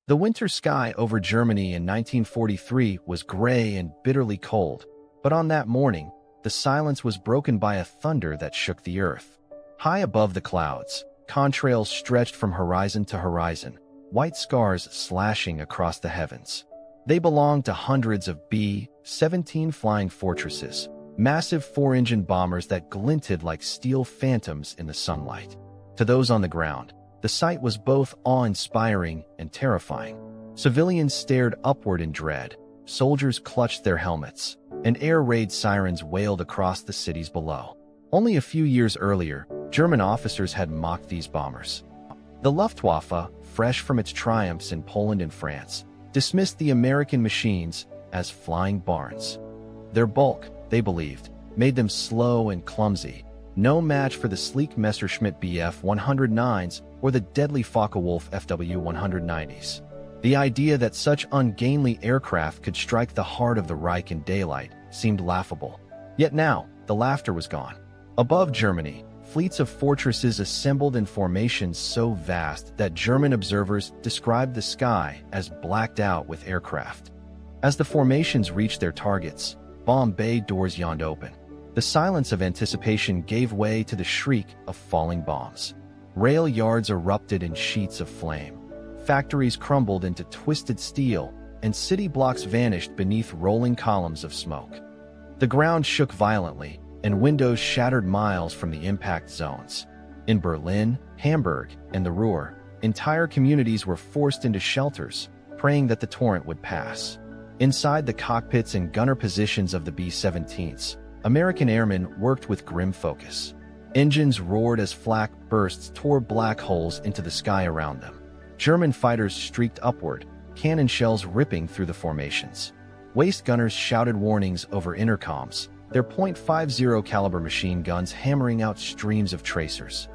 The winter sky over Germany in 1943 was gray and bitterly cold, but on that morning, the silence was broken by a thunder that shook the earth. High above the clouds, contrails stretched from horizon to horizon, white scars slashing across the heavens. They belonged to hundreds of B-17 flying fortresses, massive four-engine bombers that glinted like steel phantoms in the sunlight. To those on the ground, the sight was both awe-inspiring and terrifying. Civilians stared upward in dread, soldiers clutched their helmets, and air raid sirens wailed across the cities below. Only a few years earlier, German officers had mocked these bombers. The Luftwaffe, fresh from its triumphs in Poland and France, dismissed the American machines as flying barns. Their bulk, they believed, made them slow and clumsy, no match for the sleek Messerschmitt Bf-109s or the deadly Focke-Wulf Fw-190s. The idea that such ungainly aircraft could strike the heart of the Reich in daylight seemed laughable. Yet now, the laughter was gone. Above Germany, fleets of fortresses assembled in formations so vast that German observers described the sky as blacked out with aircraft. As the formations reached their targets, bomb bay doors yawned open. The silence of anticipation gave way to the shriek of falling bombs. Rail yards erupted in sheets of flame. Factories crumbled into twisted steel, and city blocks vanished beneath rolling columns of smoke. The ground shook violently, and windows shattered miles from the impact zones. In Berlin, Hamburg, and the Ruhr, entire communities were forced into shelters, praying that the torrent would pass. Inside the cockpits and gunner positions of the B-17s, American airmen worked with grim focus. Engines roared as flak bursts tore black holes into the sky around them. German fighters streaked upward, cannon shells ripping through the formations. Waist gunners shouted warnings over intercoms, their .50 caliber machine guns hammering out streams of tracers.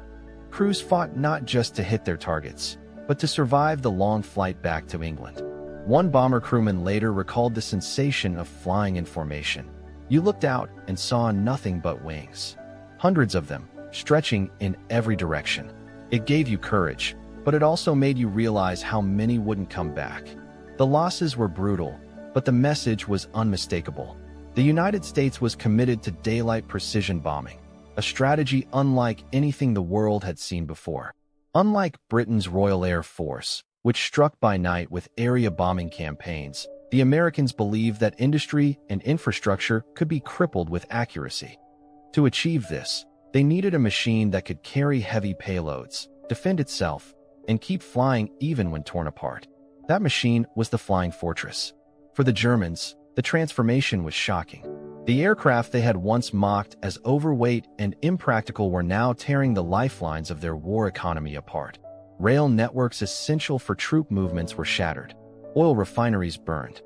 Crews fought not just to hit their targets, but to survive the long flight back to England. One bomber crewman later recalled the sensation of flying in formation. You looked out and saw nothing but wings. Hundreds of them, stretching in every direction. It gave you courage, but it also made you realize how many wouldn't come back. The losses were brutal, but the message was unmistakable. The United States was committed to daylight precision bombing, a strategy unlike anything the world had seen before. Unlike Britain's Royal Air Force, which struck by night with area bombing campaigns, the Americans believed that industry and infrastructure could be crippled with accuracy. To achieve this, they needed a machine that could carry heavy payloads, defend itself, and keep flying even when torn apart. That machine was the Flying Fortress. For the Germans, the transformation was shocking. The aircraft they had once mocked as overweight and impractical were now tearing the lifelines of their war economy apart. Rail networks essential for troop movements were shattered. Oil refineries burned.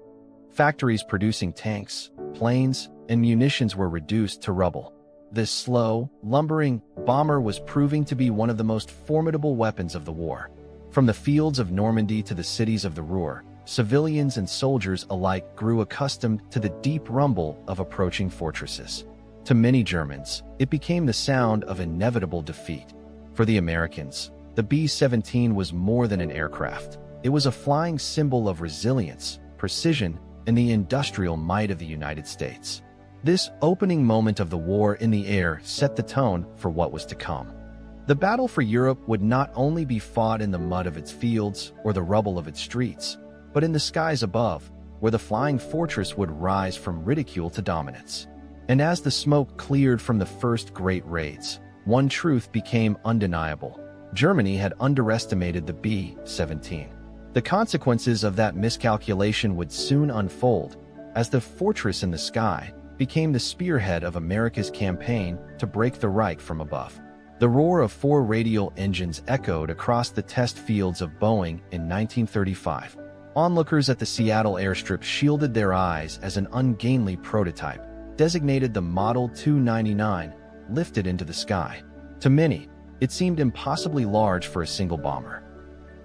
Factories producing tanks, planes, and munitions were reduced to rubble. This slow, lumbering bomber was proving to be one of the most formidable weapons of the war. From the fields of Normandy to the cities of the Ruhr, civilians and soldiers alike grew accustomed to the deep rumble of approaching fortresses. To many Germans, it became the sound of inevitable defeat. For the Americans, the B-17 was more than an aircraft. It was a flying symbol of resilience, precision, and the industrial might of the United States. This opening moment of the war in the air set the tone for what was to come. The battle for Europe would not only be fought in the mud of its fields or the rubble of its streets, but in the skies above, where the Flying Fortress would rise from ridicule to dominance. And as the smoke cleared from the first great raids, one truth became undeniable. Germany had underestimated the B-17. The consequences of that miscalculation would soon unfold, as the fortress in the sky became the spearhead of America's campaign to break the Reich from above. The roar of 4 radial engines echoed across the test fields of Boeing in 1935. Onlookers at the Seattle airstrip shielded their eyes as an ungainly prototype, designated the Model 299, lifted into the sky. To many, it seemed impossibly large for a single bomber.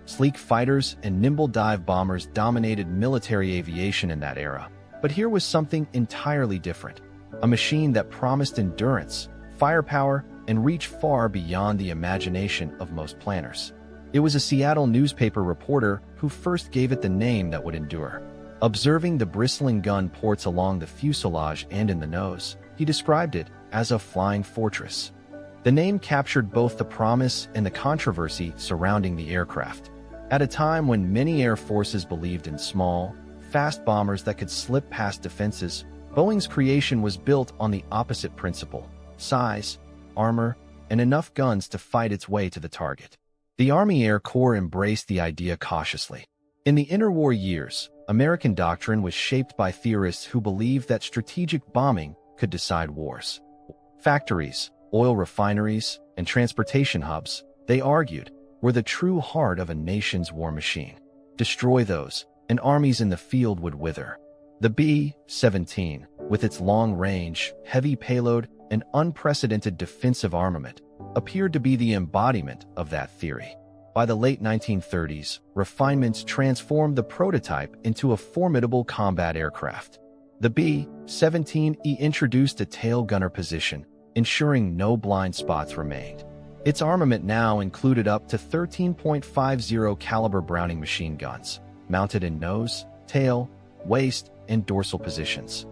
Sleek fighters and nimble dive bombers dominated military aviation in that era. But here was something entirely different, a machine that promised endurance, firepower, and reach far beyond the imagination of most planners. It was a Seattle newspaper reporter who first gave it the name that would endure. Observing the bristling gun ports along the fuselage and in the nose, he described it as a flying fortress. The name captured both the promise and the controversy surrounding the aircraft. At a time when many air forces believed in small, fast bombers that could slip past defenses, Boeing's creation was built on the opposite principle: size, armor, and enough guns to fight its way to the target. The Army Air Corps embraced the idea cautiously. In the interwar years, American doctrine was shaped by theorists who believed that strategic bombing could decide wars. Factories, oil refineries, and transportation hubs, they argued, were the true heart of a nation's war machine. Destroy those, and armies in the field would wither. The B-17, with its long range, heavy payload, and unprecedented defensive armament, appeared to be the embodiment of that theory. By the late 1930s, refinements transformed the prototype into a formidable combat aircraft. The B-17E introduced a tail gunner position, ensuring no blind spots remained. Its armament now included up to 13.50 caliber Browning machine guns, mounted in nose, tail, waist, and dorsal positions.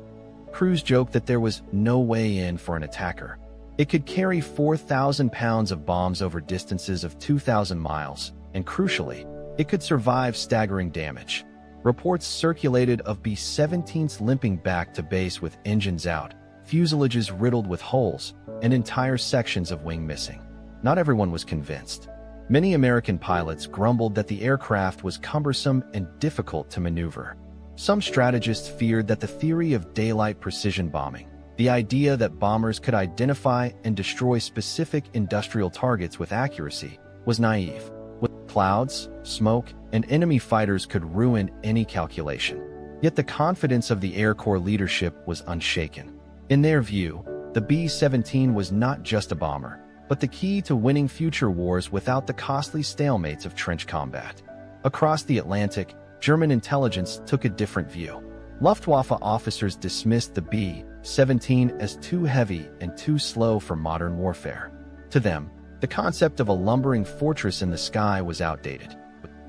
Crews joked that there was no way in for an attacker. It could carry 4,000 pounds of bombs over distances of 2,000 miles, and crucially, it could survive staggering damage. Reports circulated of B-17s limping back to base with engines out, fuselages riddled with holes, and entire sections of wing missing. Not everyone was convinced. Many American pilots grumbled that the aircraft was cumbersome and difficult to maneuver. Some strategists feared that the theory of daylight precision bombing, the idea that bombers could identify and destroy specific industrial targets with accuracy, was naive. With clouds, smoke, and enemy fighters could ruin any calculation. Yet the confidence of the Air Corps leadership was unshaken. In their view, the B-17 was not just a bomber, but the key to winning future wars without the costly stalemates of trench combat. Across the Atlantic, German intelligence took a different view. Luftwaffe officers dismissed the B-17 as too heavy and too slow for modern warfare. To them, the concept of a lumbering fortress in the sky was outdated.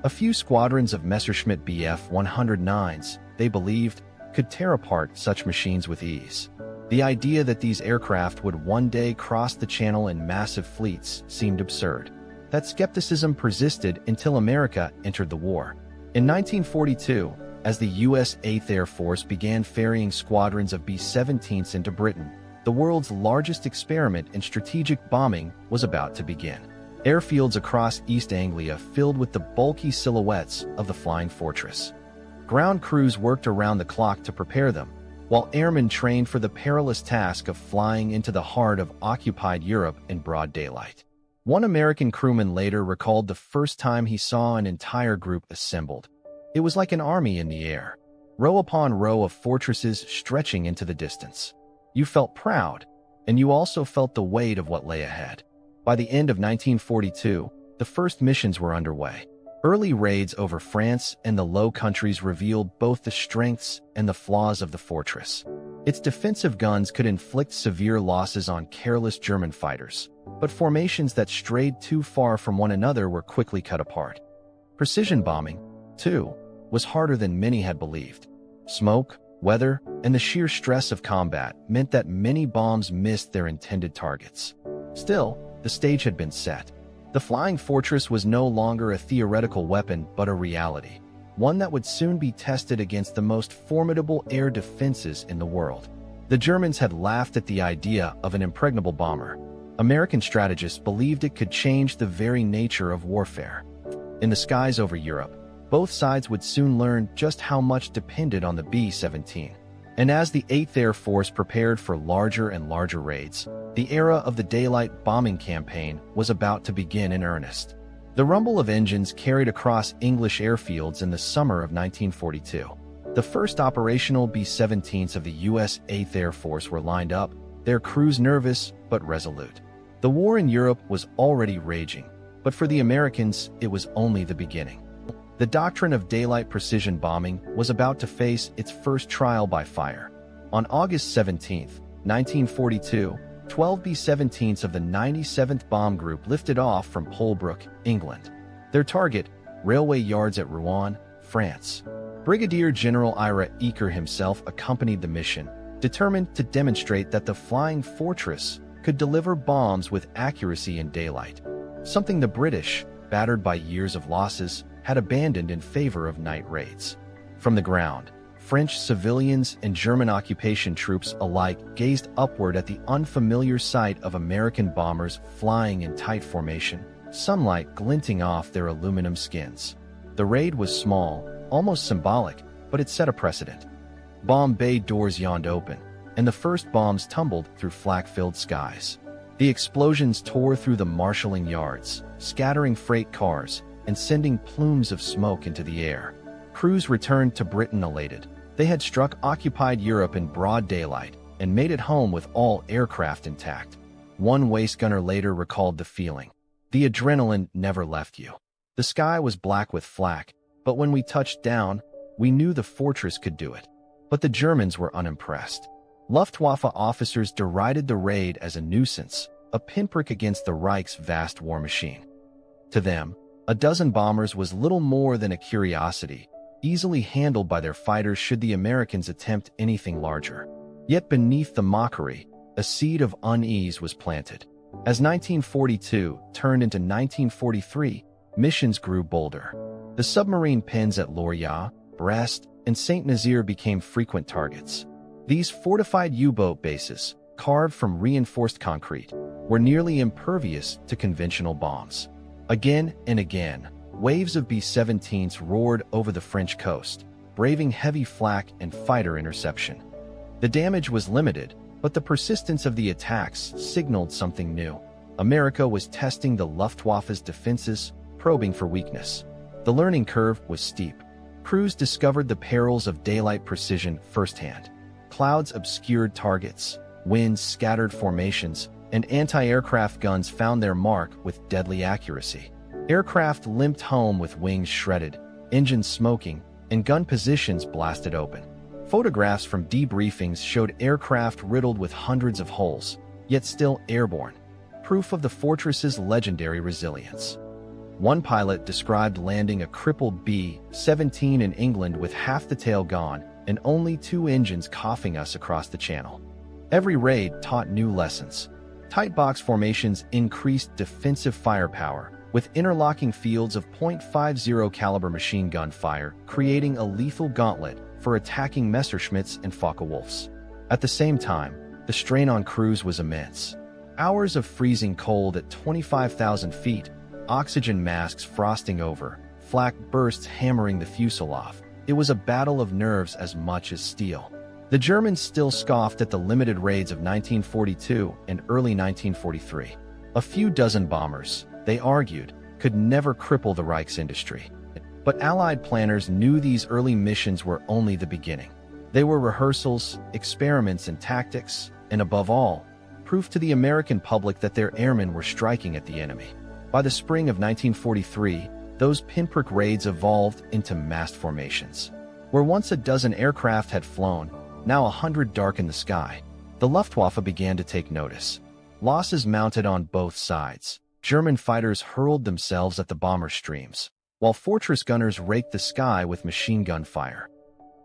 A few squadrons of Messerschmitt Bf-109s, they believed, could tear apart such machines with ease. The idea that these aircraft would one day cross the channel in massive fleets seemed absurd. That skepticism persisted until America entered the war. In 1942, as the U.S. 8th Air Force began ferrying squadrons of B-17s into Britain, the world's largest experiment in strategic bombing was about to begin. Airfields across East Anglia filled with the bulky silhouettes of the flying fortress. Ground crews worked around the clock to prepare them, while airmen trained for the perilous task of flying into the heart of occupied Europe in broad daylight. One American crewman later recalled the first time he saw an entire group assembled. It was like an army in the air, row upon row of fortresses stretching into the distance. You felt proud, and you also felt the weight of what lay ahead. By the end of 1942, the first missions were underway. Early raids over France and the Low Countries revealed both the strengths and the flaws of the fortress. Its defensive guns could inflict severe losses on careless German fighters, but formations that strayed too far from one another were quickly cut apart. Precision bombing, too, was harder than many had believed. Smoke, weather, and the sheer stress of combat meant that many bombs missed their intended targets. Still, the stage had been set. The flying fortress was no longer a theoretical weapon but a reality, one that would soon be tested against the most formidable air defenses in the world. The Germans had laughed at the idea of an impregnable bomber. American strategists believed it could change the very nature of warfare. In the skies over Europe, both sides would soon learn just how much depended on the B-17. And as the 8th Air Force prepared for larger and larger raids, the era of the daylight bombing campaign was about to begin in earnest. The rumble of engines carried across English airfields in the summer of 1942. The first operational B-17s of the U.S. 8th Air Force were lined up, their crews nervous but resolute. The war in Europe was already raging, but for the Americans, it was only the beginning. The doctrine of daylight precision bombing was about to face its first trial by fire. On August 17, 1942, 12 B-17s of the 97th Bomb Group lifted off from Polebrook, England. Their target, railway yards at Rouen, France. Brigadier General Ira Eaker himself accompanied the mission, determined to demonstrate that the flying fortress could deliver bombs with accuracy in daylight, something the British, battered by years of losses, had abandoned in favor of night raids. From the ground, French civilians and German occupation troops alike gazed upward at the unfamiliar sight of American bombers flying in tight formation, sunlight glinting off their aluminum skins. The raid was small, almost symbolic, but it set a precedent. Bomb bay doors yawned open, and the first bombs tumbled through flak-filled skies. The explosions tore through the marshalling yards, scattering freight cars and sending plumes of smoke into the air. Crews returned to Britain elated. They had struck occupied Europe in broad daylight and made it home with all aircraft intact. One waist gunner later recalled the feeling. The adrenaline never left you. The sky was black with flak, but when we touched down, we knew the fortress could do it. But the Germans were unimpressed. Luftwaffe officers derided the raid as a nuisance, a pinprick against the Reich's vast war machine. To them, a dozen bombers was little more than a curiosity, easily handled by their fighters should the Americans attempt anything larger. Yet beneath the mockery, a seed of unease was planted. As 1942 turned into 1943, missions grew bolder. The submarine pens at Lorient, Brest, and Saint-Nazaire became frequent targets. These fortified U-boat bases, carved from reinforced concrete, were nearly impervious to conventional bombs. Again and again, waves of B-17s roared over the French coast, braving heavy flak and fighter interception. The damage was limited, but the persistence of the attacks signaled something new. America was testing the Luftwaffe's defenses, probing for weakness. The learning curve was steep. Crews discovered the perils of daylight precision firsthand. Clouds obscured targets, winds scattered formations, and anti-aircraft guns found their mark with deadly accuracy. Aircraft limped home with wings shredded, engines smoking, and gun positions blasted open. Photographs from debriefings showed aircraft riddled with hundreds of holes, yet still airborne, proof of the fortress's legendary resilience. One pilot described landing a crippled B-17 in England with half the tail gone and only 2 engines coughing us across the channel. Every raid taught new lessons. Tight box formations increased defensive firepower, with interlocking fields of .50 caliber machine gun fire creating a lethal gauntlet for attacking Messerschmitts and Focke-Wulfs. At the same time, the strain on crews was immense. Hours of freezing cold at 25,000 feet, oxygen masks frosting over, flak bursts hammering the fuselage. It was a battle of nerves as much as steel. The Germans still scoffed at the limited raids of 1942 and early 1943. A few dozen bombers, they argued, could never cripple the Reich's industry. But Allied planners knew these early missions were only the beginning. They were rehearsals, experiments in tactics, and above all, proof to the American public that their airmen were striking at the enemy. By the spring of 1943, those pinprick raids evolved into massed formations. Where once a dozen aircraft had flown, now 100 darkened the sky. The Luftwaffe began to take notice. Losses mounted on both sides. German fighters hurled themselves at the bomber streams, while fortress gunners raked the sky with machine gun fire.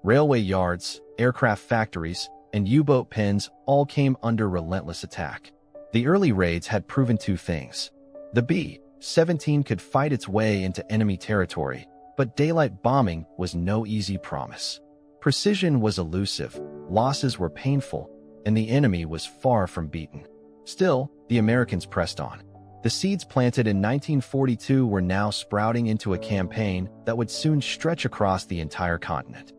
Railway yards, aircraft factories, and U-boat pens all came under relentless attack. The early raids had proven 2 things. The B-17 could fight its way into enemy territory, but daylight bombing was no easy promise. Precision was elusive, losses were painful, and the enemy was far from beaten. Still, the Americans pressed on. The seeds planted in 1942 were now sprouting into a campaign that would soon stretch across the entire continent.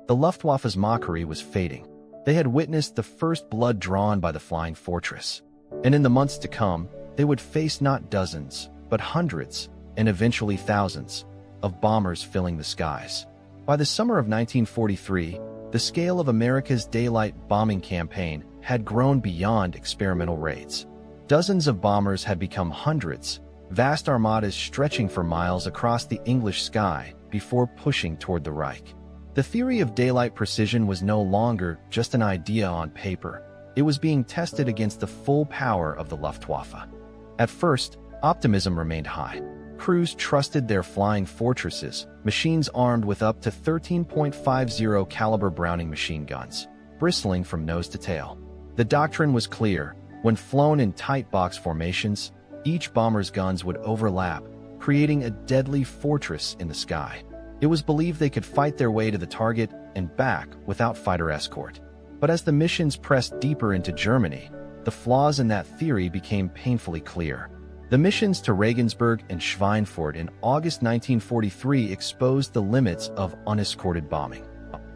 The Luftwaffe's mockery was fading. They had witnessed the first blood drawn by the flying fortress. And in the months to come, they would face not dozens, but hundreds, and eventually thousands, of bombers filling the skies. By the summer of 1943, the scale of America's daylight bombing campaign had grown beyond experimental raids. Dozens of bombers had become hundreds, vast armadas stretching for miles across the English sky before pushing toward the Reich. The theory of daylight precision was no longer just an idea on paper. It was being tested against the full power of the Luftwaffe. At first, optimism remained high. Crews trusted their flying fortresses, machines armed with up to 13.50 caliber Browning machine guns, bristling from nose to tail. The doctrine was clear. When flown in tight box formations, each bomber's guns would overlap, creating a deadly fortress in the sky. It was believed they could fight their way to the target and back without fighter escort. But as the missions pressed deeper into Germany, the flaws in that theory became painfully clear. The missions to Regensburg and Schweinfurt in August 1943 exposed the limits of unescorted bombing.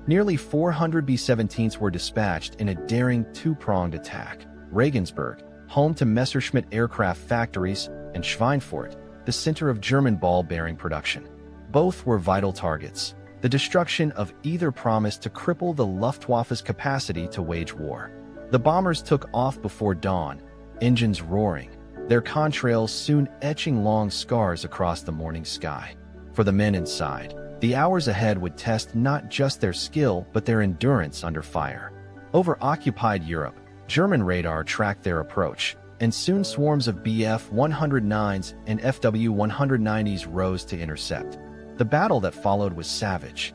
Nearly 400 B-17s were dispatched in a daring two-pronged attack. Regensburg, home to Messerschmitt aircraft factories, and Schweinfurt, the center of German ball-bearing production. Both were vital targets. The destruction of either promised to cripple the Luftwaffe's capacity to wage war. The bombers took off before dawn, engines roaring, their contrails soon etching long scars across the morning sky. For the men inside, the hours ahead would test not just their skill but their endurance under fire. Over occupied Europe, German radar tracked their approach, and soon swarms of Bf-109s and Fw-190s rose to intercept. The battle that followed was savage.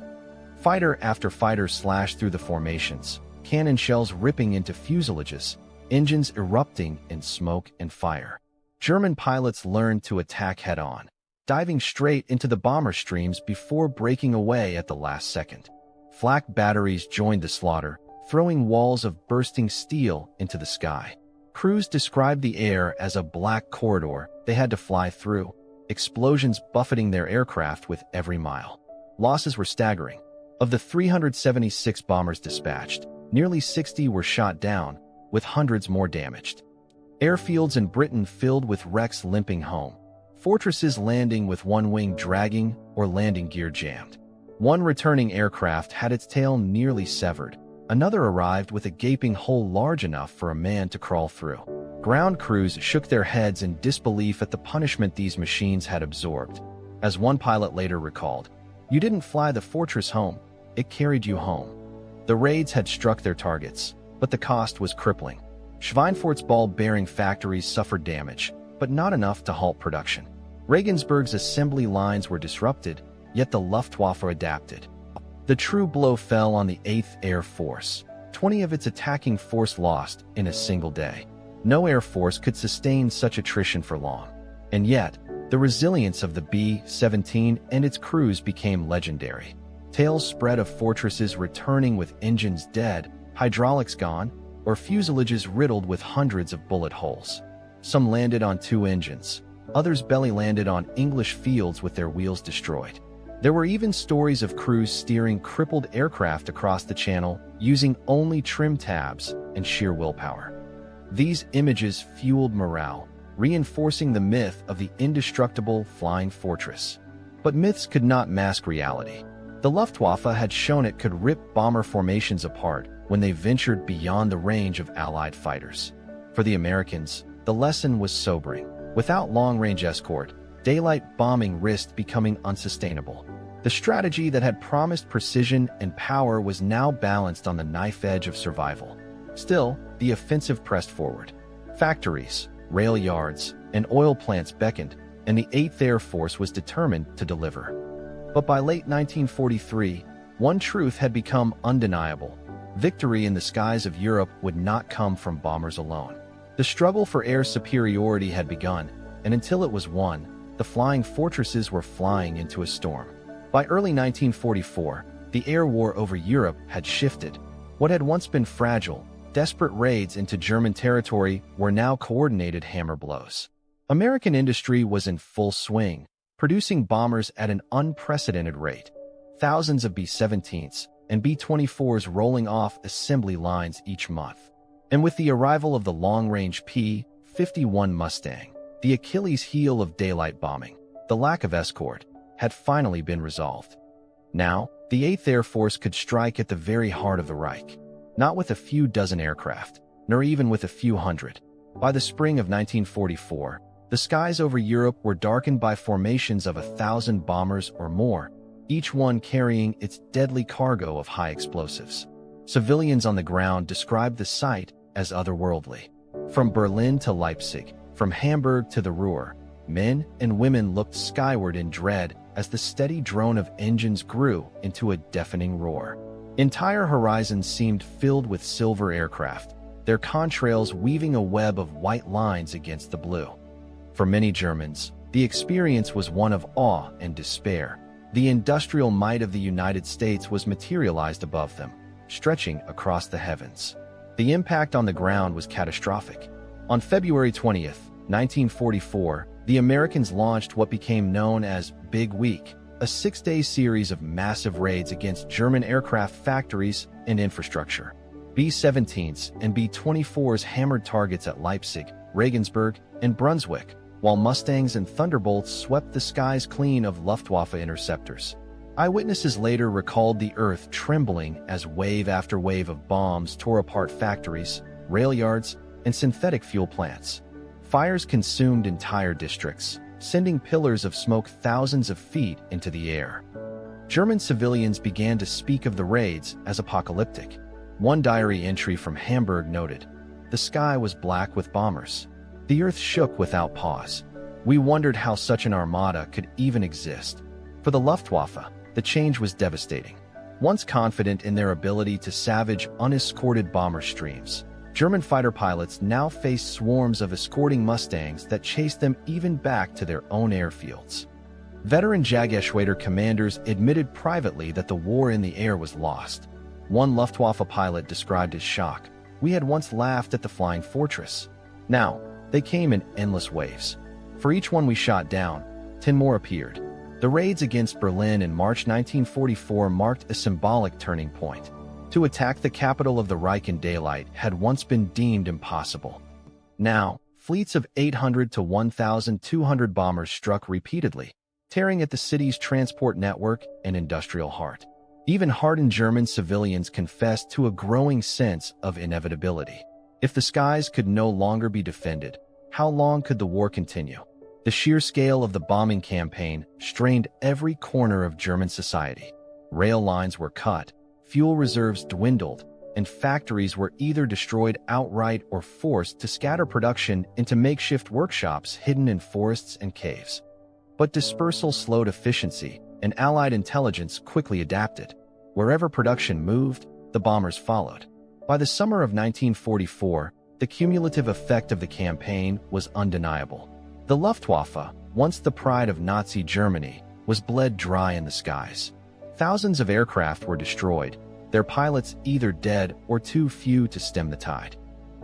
Fighter after fighter slashed through the formations, cannon shells ripping into fuselages, engines erupting in smoke and fire. German pilots learned to attack head-on, diving straight into the bomber streams before breaking away at the last second. Flak batteries joined the slaughter, throwing walls of bursting steel into the sky. Crews described the air as a black corridor they had to fly through, explosions buffeting their aircraft with every mile. Losses were staggering. Of the 376 bombers dispatched, nearly 60 were shot down, with hundreds more damaged. Airfields in Britain filled with wrecks limping home, fortresses landing with one wing dragging or landing gear jammed. One returning aircraft had its tail nearly severed. Another arrived with a gaping hole large enough for a man to crawl through. Ground crews shook their heads in disbelief at the punishment these machines had absorbed. As one pilot later recalled, "You didn't fly the fortress home, it carried you home." The raids had struck their targets, but the cost was crippling. Schweinfurt's ball-bearing factories suffered damage, but not enough to halt production. Regensburg's assembly lines were disrupted, yet the Luftwaffe adapted. The true blow fell on the 8th Air Force, 20 of its attacking force lost in a single day. No air force could sustain such attrition for long. And yet, the resilience of the B-17 and its crews became legendary. Tales spread of fortresses returning with engines dead, hydraulics gone, or fuselages riddled with hundreds of bullet holes. Some landed on two engines. Others belly landed on English fields with their wheels destroyed. There were even stories of crews steering crippled aircraft across the channel using only trim tabs and sheer willpower. These images fueled morale, reinforcing the myth of the indestructible flying fortress. But myths could not mask reality. The Luftwaffe had shown it could rip bomber formations apart when they ventured beyond the range of Allied fighters. For the Americans, the lesson was sobering. Without long-range escort, daylight bombing risked becoming unsustainable. The strategy that had promised precision and power was now balanced on the knife edge of survival. Still, the offensive pressed forward. Factories, rail yards, and oil plants beckoned, and the 8th Air Force was determined to deliver. But by late 1943, one truth had become undeniable. Victory in the skies of Europe would not come from bombers alone. The struggle for air superiority had begun, and until it was won, the flying fortresses were flying into a storm. By early 1944, the air war over Europe had shifted. What had once been fragile, desperate raids into German territory were now coordinated hammer blows. American industry was in full swing, producing bombers at an unprecedented rate. Thousands of B-17s and B-24s rolling off assembly lines each month. And with the arrival of the long-range P-51 Mustang, the Achilles heel of daylight bombing, the lack of escort, had finally been resolved. Now, the 8th Air Force could strike at the very heart of the Reich, not with a few dozen aircraft, nor even with a few hundred. By the spring of 1944, the skies over Europe were darkened by formations of 1,000 bombers or more, each one carrying its deadly cargo of high explosives. Civilians on the ground described the sight as otherworldly. From Berlin to Leipzig, from Hamburg to the Ruhr, Men and women looked skyward in dread as the steady drone of engines grew into a deafening roar. Entire horizons seemed filled with silver aircraft, their contrails weaving a web of white lines against the blue. For many Germans, the experience was one of awe and despair. The industrial might of the United States was materialized above them, stretching across the heavens. The impact on the ground was catastrophic. On February 20th, 1944, the Americans launched what became known as Big Week, a 6-day series of massive raids against German aircraft factories and infrastructure. B-17s and B-24s hammered targets at Leipzig, Regensburg, and Brunswick, while Mustangs and Thunderbolts swept the skies clean of Luftwaffe interceptors. Eyewitnesses later recalled the earth trembling as wave after wave of bombs tore apart factories, rail yards, and synthetic fuel plants. Fires consumed entire districts, sending pillars of smoke thousands of feet into the air. German civilians began to speak of the raids as apocalyptic. One diary entry from Hamburg noted, "The sky was black with bombers. The earth shook without pause. We wondered how such an armada could even exist." For the Luftwaffe, the change was devastating. Once confident in their ability to savage unescorted bomber streams, German fighter pilots now faced swarms of escorting Mustangs that chased them even back to their own airfields. Veteran Jagdgeschwader commanders admitted privately that the war in the air was lost. One Luftwaffe pilot described his shock. "We had once laughed at the flying fortress. Now, they came in endless waves. For each one we shot down, 10 more appeared." The raids against Berlin in March 1944 marked a symbolic turning point. To attack the capital of the Reich in daylight had once been deemed impossible. Now, fleets of 800 to 1,200 bombers struck repeatedly, tearing at the city's transport network and industrial heart. Even hardened German civilians confessed to a growing sense of inevitability. If the skies could no longer be defended, how long could the war continue? The sheer scale of the bombing campaign strained every corner of German society. Rail lines were cut, fuel reserves dwindled, and factories were either destroyed outright or forced to scatter production into makeshift workshops hidden in forests and caves. But dispersal slowed efficiency, and Allied intelligence quickly adapted. Wherever production moved, the bombers followed. By the summer of 1944, the cumulative effect of the campaign was undeniable. The Luftwaffe, once the pride of Nazi Germany, was bled dry in the skies. Thousands of aircraft were destroyed, their pilots either dead or too few to stem the tide.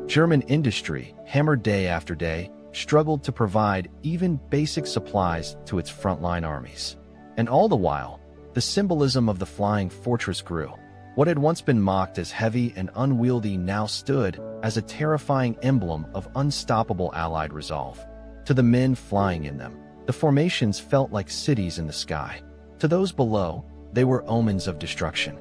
German industry, hammered day after day, struggled to provide even basic supplies to its frontline armies. And all the while, the symbolism of the flying fortress grew. What had once been mocked as heavy and unwieldy now stood as a terrifying emblem of unstoppable Allied resolve. To the men flying in them, the formations felt like cities in the sky. To those below, they were omens of destruction.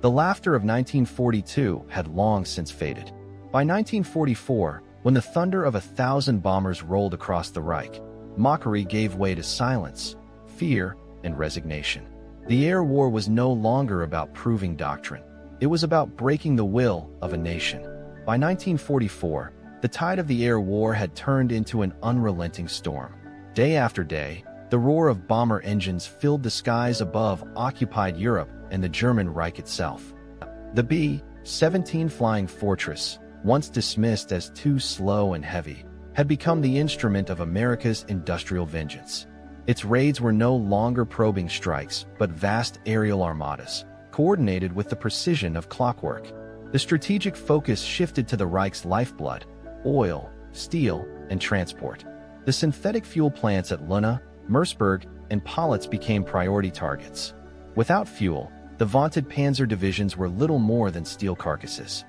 The laughter of 1942 had long since faded. By 1944, when the thunder of 1,000 bombers rolled across the Reich, mockery gave way to silence, fear, and resignation. The air war was no longer about proving doctrine. It was about breaking the will of a nation. By 1944, the tide of the air war had turned into an unrelenting storm. Day after day, the roar of bomber engines filled the skies above occupied Europe and the German Reich itself. The B-17 flying fortress, once dismissed as too slow and heavy, had become the instrument of America's industrial vengeance. Its raids were no longer probing strikes, but vast aerial armadas, coordinated with the precision of clockwork. The strategic focus shifted to the Reich's lifeblood: oil, steel, and transport. The synthetic fuel plants at Luna, Merseburg, and Politz became priority targets. Without fuel, the vaunted panzer divisions were little more than steel carcasses.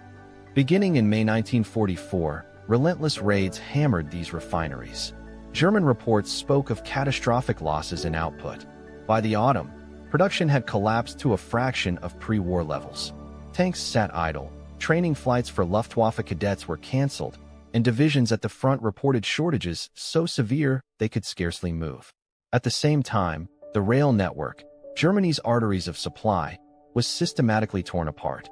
Beginning in May 1944, relentless raids hammered these refineries. German reports spoke of catastrophic losses in output. By the autumn, production had collapsed to a fraction of pre-war levels. Tanks sat idle, training flights for Luftwaffe cadets were canceled, and divisions at the front reported shortages so severe they could scarcely move. At the same time, the rail network, Germany's arteries of supply, was systematically torn apart.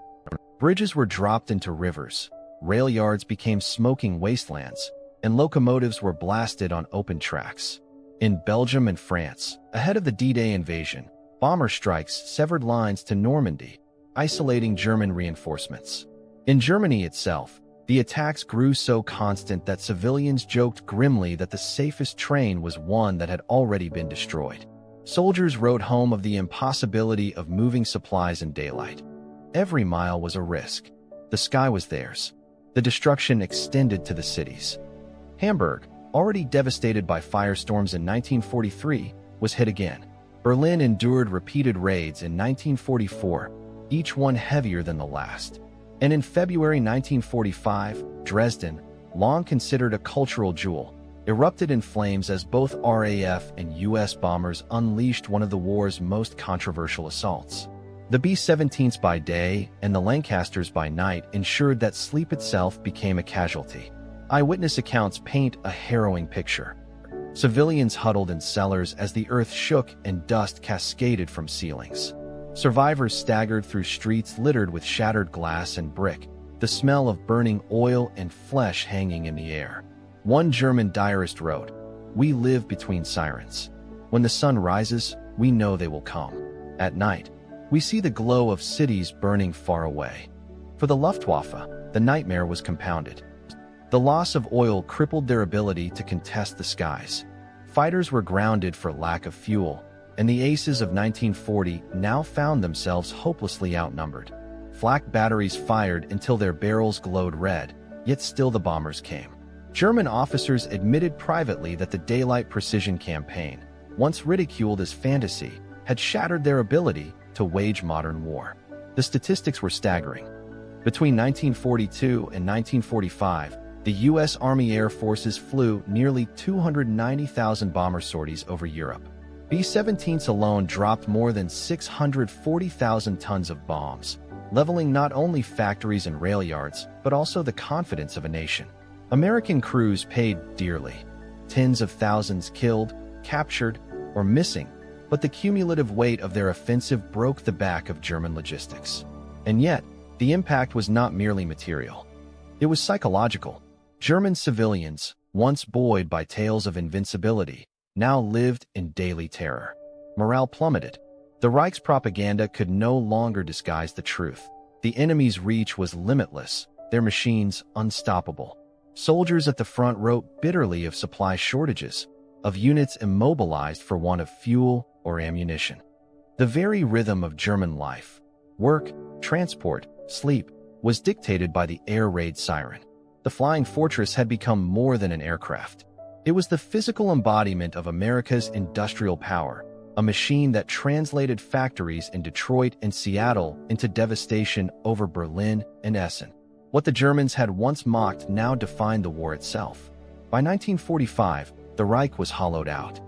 Bridges were dropped into rivers, rail yards became smoking wastelands, and locomotives were blasted on open tracks. In Belgium and France, ahead of the D-Day invasion, bomber strikes severed lines to Normandy, isolating German reinforcements. In Germany itself, the attacks grew so constant that civilians joked grimly that the safest train was one that had already been destroyed. Soldiers wrote home of the impossibility of moving supplies in daylight. Every mile was a risk. The sky was theirs. The destruction extended to the cities. Hamburg, already devastated by firestorms in 1943, was hit again. Berlin endured repeated raids in 1944, each one heavier than the last. And in February 1945, Dresden, long considered a cultural jewel, erupted in flames as both RAF and US bombers unleashed one of the war's most controversial assaults. The B-17s by day and the Lancasters by night ensured that sleep itself became a casualty. Eyewitness accounts paint a harrowing picture. Civilians huddled in cellars as the earth shook and dust cascaded from ceilings. Survivors staggered through streets littered with shattered glass and brick, the smell of burning oil and flesh hanging in the air. One German diarist wrote, "We live between sirens. When the sun rises, we know they will come. At night, we see the glow of cities burning far away." For the Luftwaffe, the nightmare was compounded. The loss of oil crippled their ability to contest the skies. Fighters were grounded for lack of fuel, and the aces of 1940 now found themselves hopelessly outnumbered. Flak batteries fired until their barrels glowed red, yet still the bombers came. German officers admitted privately that the daylight precision campaign, once ridiculed as fantasy, had shattered their ability to wage modern war. The statistics were staggering. Between 1942 and 1945, the U.S. Army Air Forces flew nearly 290,000 bomber sorties over Europe. B-17s alone dropped more than 640,000 tons of bombs, leveling not only factories and rail yards, but also the confidence of a nation. American crews paid dearly. Tens of thousands killed, captured, or missing, but the cumulative weight of their offensive broke the back of German logistics. And yet, the impact was not merely material. It was psychological. German civilians, once buoyed by tales of invincibility, now lived in daily terror. Morale plummeted. The Reich's propaganda could no longer disguise the truth. The enemy's reach was limitless, their machines unstoppable. Soldiers at the front wrote bitterly of supply shortages, of units immobilized for want of fuel or ammunition. The very rhythm of German life, work, transport, sleep, was dictated by the air raid siren. The Flying Fortress had become more than an aircraft. It was the physical embodiment of America's industrial power, a machine that translated factories in Detroit and Seattle into devastation over Berlin and Essen. What the Germans had once mocked now defined the war itself. By 1945, the Reich was hollowed out.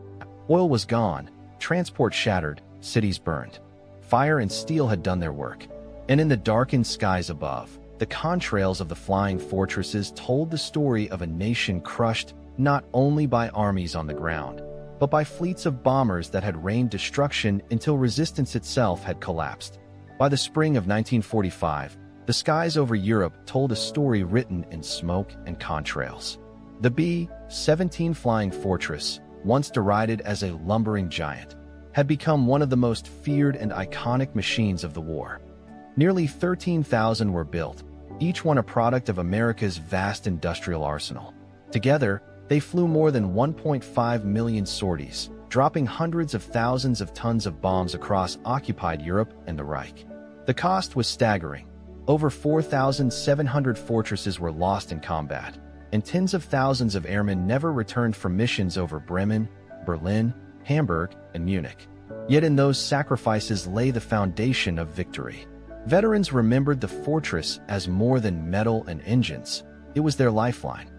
Oil was gone, transport shattered, cities burned. Fire and steel had done their work. And in the darkened skies above, the contrails of the flying fortresses told the story of a nation crushed not only by armies on the ground, but by fleets of bombers that had rained destruction until resistance itself had collapsed. By the spring of 1945, the skies over Europe told a story written in smoke and contrails. The B-17 Flying Fortress, once derided as a lumbering giant, had become one of the most feared and iconic machines of the war. Nearly 13,000 were built, each one a product of America's vast industrial arsenal. Together, they flew more than 1.5 million sorties, dropping hundreds of thousands of tons of bombs across occupied Europe and the Reich. The cost was staggering. Over 4,700 fortresses were lost in combat, and tens of thousands of airmen never returned from missions over Bremen, Berlin, Hamburg, and Munich. Yet in those sacrifices lay the foundation of victory. Veterans remembered the fortress as more than metal and engines. It was their lifeline.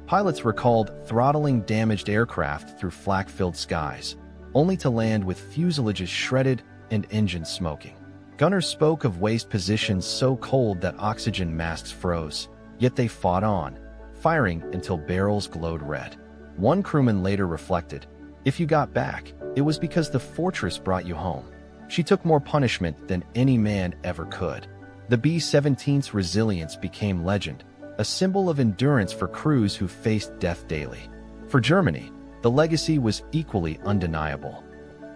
Pilots recalled throttling damaged aircraft through flak-filled skies, only to land with fuselages shredded and engines smoking. Gunners spoke of waist positions so cold that oxygen masks froze, yet they fought on, firing until barrels glowed red. One crewman later reflected, "If you got back, it was because the fortress brought you home." She took more punishment than any man ever could. The B-17's resilience became legend, a symbol of endurance for crews who faced death daily. For Germany, the legacy was equally undeniable.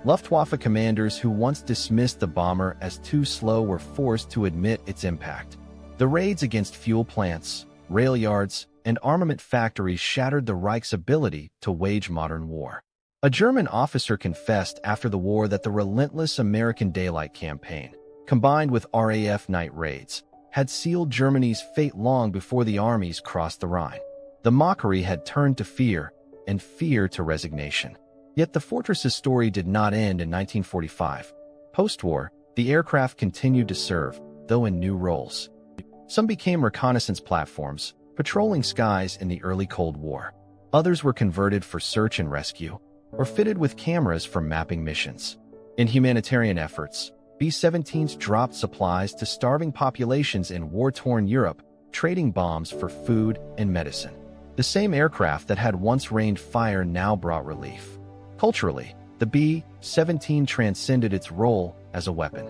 Luftwaffe commanders who once dismissed the bomber as too slow were forced to admit its impact. The raids against fuel plants, rail yards, and armament factories shattered the Reich's ability to wage modern war. A German officer confessed after the war that the relentless American Daylight Campaign, combined with RAF night raids, had sealed Germany's fate long before the armies crossed the Rhine. The mockery had turned to fear, and fear to resignation. Yet the fortress's story did not end in 1945. Post-war, the aircraft continued to serve, though in new roles. Some became reconnaissance platforms, patrolling skies in the early Cold War. Others were converted for search and rescue, or fitted with cameras for mapping missions. In humanitarian efforts, B-17s dropped supplies to starving populations in war-torn Europe, trading bombs for food and medicine. The same aircraft that had once rained fire now brought relief. Culturally, the B-17 transcended its role as a weapon.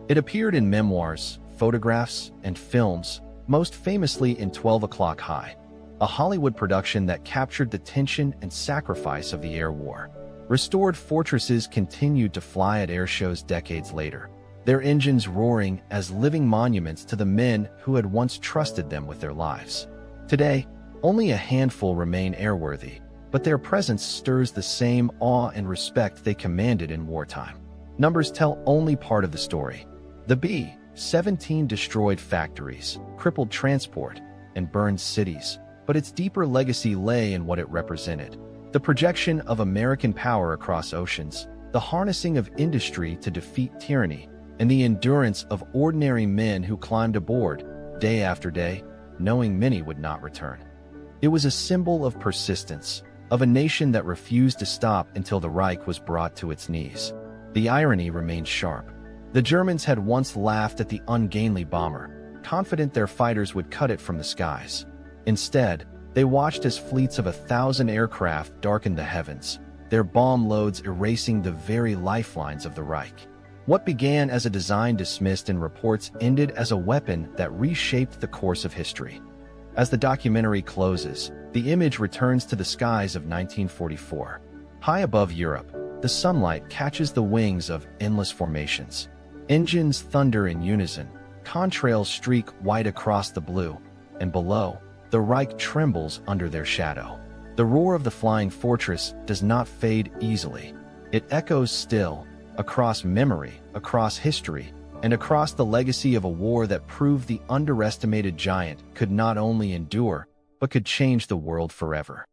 It appeared in memoirs, photographs, and films, most famously in 12 O'Clock High, a Hollywood production that captured the tension and sacrifice of the air war. Restored fortresses continued to fly at air shows decades later, their engines roaring as living monuments to the men who had once trusted them with their lives. Today, only a handful remain airworthy, but their presence stirs the same awe and respect they commanded in wartime. Numbers tell only part of the story. The B-17 destroyed factories, crippled transport, and burned cities, but its deeper legacy lay in what it represented. The projection of American power across oceans, the harnessing of industry to defeat tyranny, and the endurance of ordinary men who climbed aboard, day after day, knowing many would not return. It was a symbol of persistence, of a nation that refused to stop until the Reich was brought to its knees. The irony remained sharp. The Germans had once laughed at the ungainly bomber, confident their fighters would cut it from the skies. Instead, they watched as fleets of 1,000 aircraft darkened the heavens, their bomb loads erasing the very lifelines of the Reich. What began as a design dismissed in reports ended as a weapon that reshaped the course of history. As the documentary closes, the image returns to the skies of 1944. High above Europe, the sunlight catches the wings of endless formations. Engines thunder in unison, contrails streak white across the blue, and below, the Reich trembles under their shadow. The roar of the flying fortress does not fade easily. It echoes still, across memory, across history, and across the legacy of a war that proved the underestimated giant could not only endure, but could change the world forever.